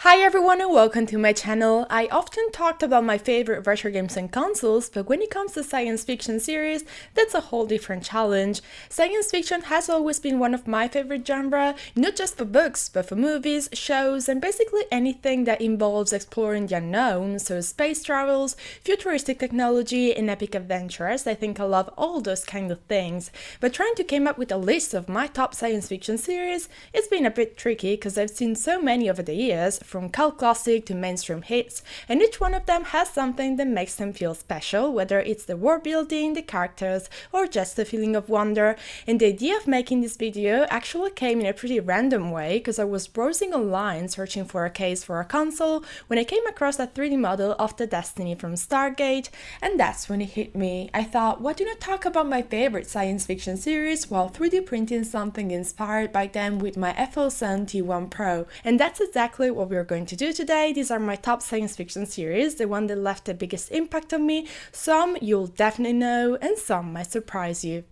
Hi everyone and welcome to my channel. I often talked about my favorite retro games and consoles, but when it comes to science fiction series, that's a whole different challenge. Science fiction has always been one of my favorite genre, not just for books, but for movies, shows, and basically anything that involves exploring the unknown, so space travels, futuristic technology, and epic adventures. I think I love all those kind of things, but trying to come up with a list of my top science fiction series, it's been a bit tricky because I've seen so many over the years, from cult classic to mainstream hits, and each one of them has something that makes them feel special, whether it's the world building, the characters, or just the feeling of wonder. And the idea of making this video actually came in a pretty random way, because I was browsing online searching for a case for a console when I came across a 3D model of the Destiny from Stargate, and that's when it hit me. I thought, why don't I talk about my favorite science fiction series while 3D printing something inspired by them with my FLSUN T1 Pro? And that's exactly what we're going to do today. These are my top science fiction series, the one that left the biggest impact on me. Some you'll definitely know, and some might surprise you.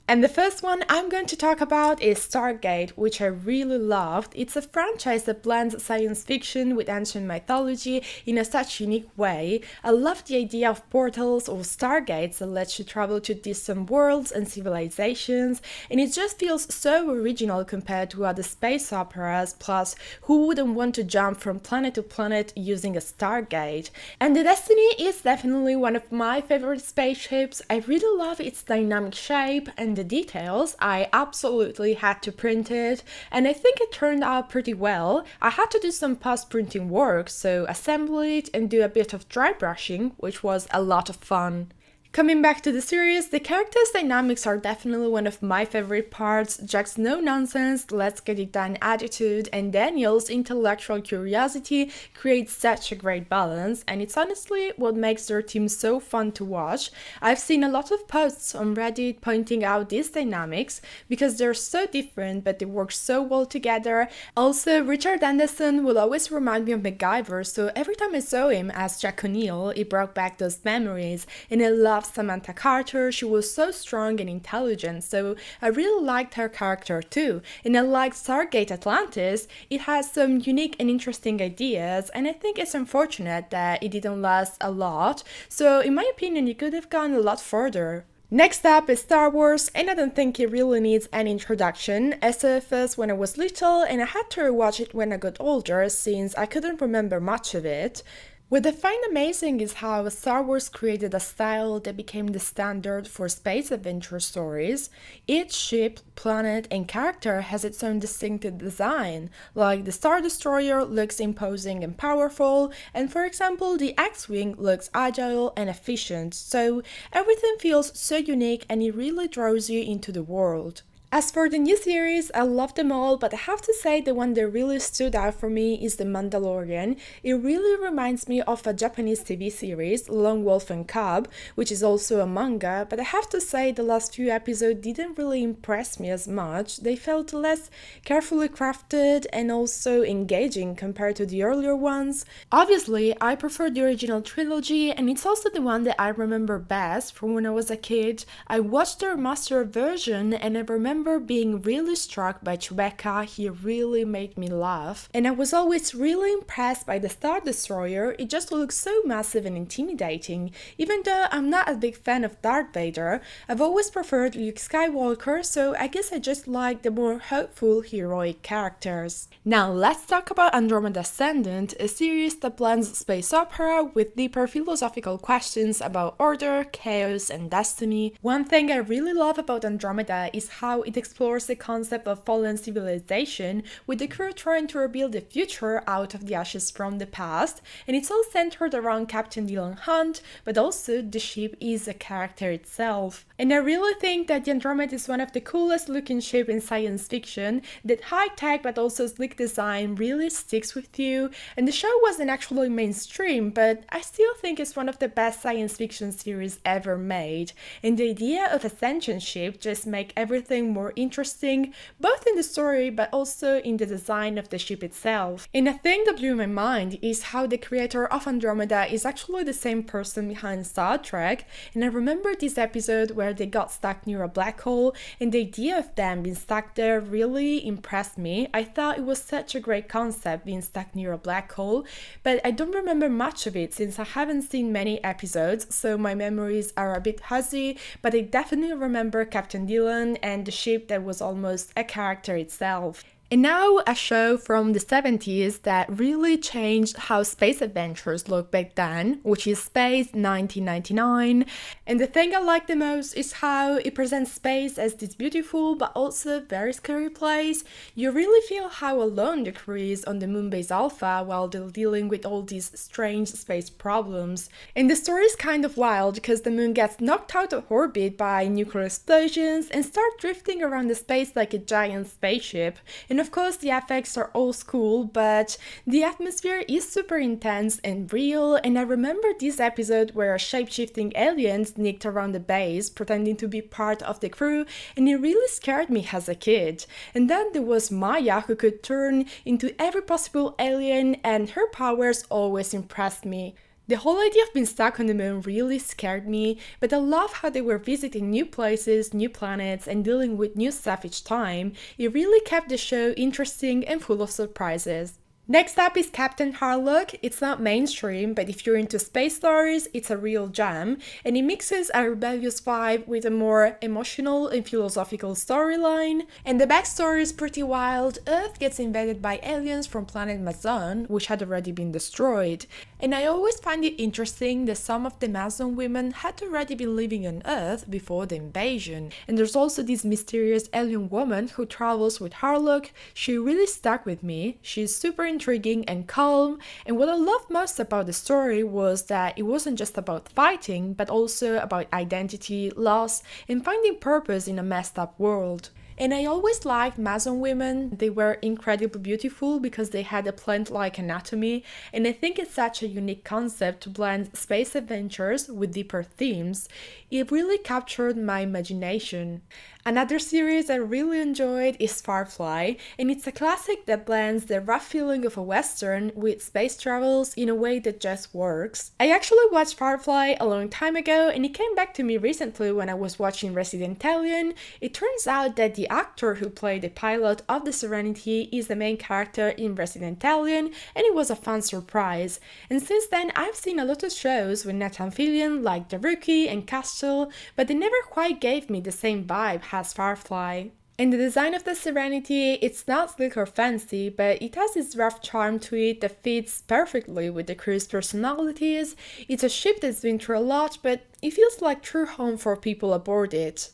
And the first one I'm going to talk about is Stargate, which I really loved. It's a franchise that blends science fiction with ancient mythology in a such unique way. I love the idea of portals or stargates that lets you travel to distant worlds and civilizations, and it just feels so original compared to other space operas, plus who wouldn't want to jump from planet to planet using a stargate? And the Destiny is definitely one of my favorite spaceships. I really love its dynamic shape and the details. I absolutely had to print it, and I think it turned out pretty well. I had to do some post-printing work, so assemble it and do a bit of dry brushing, which was a lot of fun. Coming back to the series, the characters' dynamics are definitely one of my favorite parts. Jack's no-nonsense, let's get it done attitude, and Daniel's intellectual curiosity create such a great balance, and it's honestly what makes their team so fun to watch. I've seen a lot of posts on Reddit pointing out these dynamics because they're so different but they work so well together. Also, Richard Anderson will always remind me of MacGyver, so every time I saw him as Jack O'Neill, it brought back those memories, and I love Samantha Carter. She was so strong and intelligent, so I really liked her character too. And I liked Stargate Atlantis. It has some unique and interesting ideas, and I think it's unfortunate that it didn't last a lot, so in my opinion it could have gone a lot further. Next up is Star Wars, and I don't think it really needs any introduction. I saw it first when I was little, and I had to rewatch it when I got older since I couldn't remember much of it. What I find amazing is how Star Wars created a style that became the standard for space adventure stories. Each ship, planet, and character has its own distinctive design, like the Star Destroyer looks imposing and powerful, and for example, the X-Wing looks agile and efficient, so everything feels so unique and it really draws you into the world. As for the new series, I love them all, but I have to say the one that really stood out for me is The Mandalorian. It really reminds me of a Japanese TV series, Lone Wolf and Cub, which is also a manga, but I have to say the last few episodes didn't really impress me as much. They felt less carefully crafted and also engaging compared to the earlier ones. Obviously, I prefer the original trilogy, and it's also the one that I remember best from when I was a kid. I watched the remastered version and I remember being really struck by Chewbacca. He really made me laugh. And I was always really impressed by the Star Destroyer. It just looks so massive and intimidating. Even though I'm not a big fan of Darth Vader, I've always preferred Luke Skywalker, so I guess I just like the more hopeful, heroic characters. Now let's talk about Andromeda Ascendant, a series that blends space opera with deeper philosophical questions about order, chaos, and destiny. One thing I really love about Andromeda is how it explores the concept of fallen civilization, with the crew trying to rebuild the future out of the ashes from the past, and it's all centered around Captain Dylan Hunt, but also the ship is a character itself. And I really think that the Andromeda is one of the coolest looking ships in science fiction. That high tech but also sleek design really sticks with you, and the show wasn't actually mainstream, but I still think it's one of the best science fiction series ever made, and the idea of a sentient ship just makes everything more interesting, both in the story but also in the design of the ship itself. And a thing that blew my mind is how the creator of Andromeda is actually the same person behind Star Trek, and I remember this episode where they got stuck near a black hole, and the idea of them being stuck there really impressed me. I thought it was such a great concept being stuck near a black hole, but I don't remember much of it since I haven't seen many episodes, so my memories are a bit hazy, but I definitely remember Captain Dylan and the ship that was almost a character itself. And now a show from the 70s that really changed how space adventures looked back then, which is Space 1999. And the thing I like the most is how it presents space as this beautiful but also very scary place. You really feel how alone the crew is on the Moonbase Alpha while they're dealing with all these strange space problems. And the story is kind of wild because the moon gets knocked out of orbit by nuclear explosions and starts drifting around the space like a giant spaceship. And of course the effects are old school, but the atmosphere is super intense and real, and I remember this episode where a shape-shifting alien sneaked around the base pretending to be part of the crew, and it really scared me as a kid. And then there was Maya, who could turn into every possible alien, and her powers always impressed me. The whole idea of being stuck on the moon really scared me, but I love how they were visiting new places, new planets, and dealing with new stuff each time. It really kept the show interesting and full of surprises. Next up is Captain Harlock. It's not mainstream, but if you're into space stories, it's a real gem, and it mixes a rebellious vibe with a more emotional and philosophical storyline. And the backstory is pretty wild. Earth gets invaded by aliens from planet Mazon, which had already been destroyed. And I always find it interesting that some of the Mazon women had already been living on Earth before the invasion. And there's also this mysterious alien woman who travels with Harlock. She really stuck with me. She's super intriguing and calm, and what I loved most about the story was that it wasn't just about fighting, but also about identity, loss, and finding purpose in a messed up world. And I always liked Mazon women. They were incredibly beautiful because they had a plant-like anatomy, and I think it's such a unique concept to blend space adventures with deeper themes. It really captured my imagination. Another series I really enjoyed is Firefly, and it's a classic that blends the rough feeling of a western with space travels in a way that just works. I actually watched Firefly a long time ago, and it came back to me recently when I was watching Resident Alien. It turns out that the actor who played the pilot of the Serenity is the main character in Resident Alien, and it was a fun surprise. And since then I've seen a lot of shows with Nathan Fillion like The Rookie and Castle, but they never quite gave me the same vibe as Firefly. And the design of the Serenity, it's not sleek or fancy, but it has this rough charm to it that fits perfectly with the crew's personalities. It's a ship that's been through a lot, but it feels like true home for people aboard it.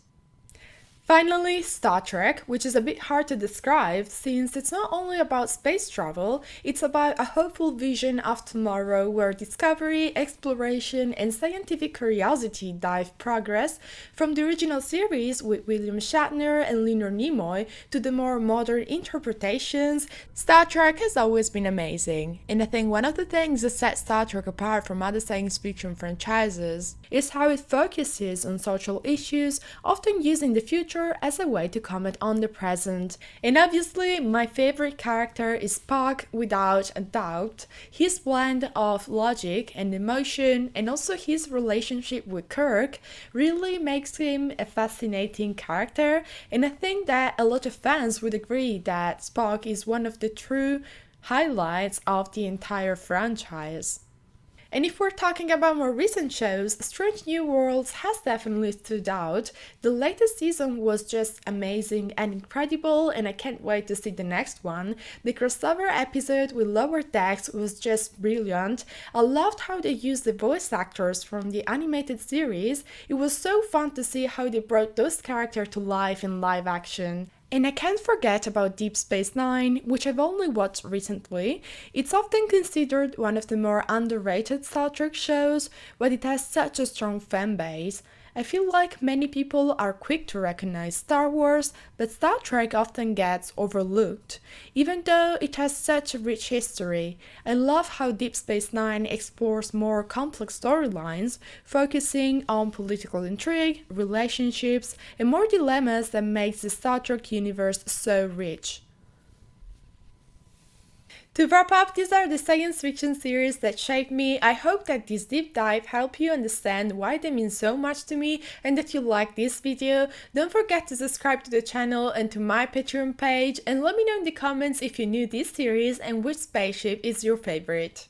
Finally, Star Trek, which is a bit hard to describe since it's not only about space travel, it's about a hopeful vision of tomorrow where discovery, exploration, and scientific curiosity dive progress from the original series with William Shatner and Leonard Nimoy to the more modern interpretations. Star Trek has always been amazing, and I think one of the things that sets Star Trek apart from other science fiction franchises is how it focuses on social issues, often using the future as a way to comment on the present. And obviously, my favorite character is Spock without a doubt. His blend of logic and emotion, and also his relationship with Kirk, really makes him a fascinating character, and I think that a lot of fans would agree that Spock is one of the true highlights of the entire franchise. And if we're talking about more recent shows, Strange New Worlds has definitely stood out. The latest season was just amazing and incredible, and I can't wait to see the next one. The crossover episode with Lower Decks was just brilliant. I loved how they used the voice actors from the animated series. It was so fun to see how they brought those characters to life in live action. And I can't forget about Deep Space Nine, which I've only watched recently. It's often considered one of the more underrated Star Trek shows, but it has such a strong fan base. I feel like many people are quick to recognize Star Wars, but Star Trek often gets overlooked, even though it has such a rich history. I love how Deep Space Nine explores more complex storylines, focusing on political intrigue, relationships, and more dilemmas that makes the Star Trek universe so rich. To wrap up, these are the science fiction series that shaped me. I hope that this deep dive helped you understand why they mean so much to me and that you like this video. Don't forget to subscribe to the channel and to my Patreon page, and let me know in the comments if you knew this series and which spaceship is your favorite.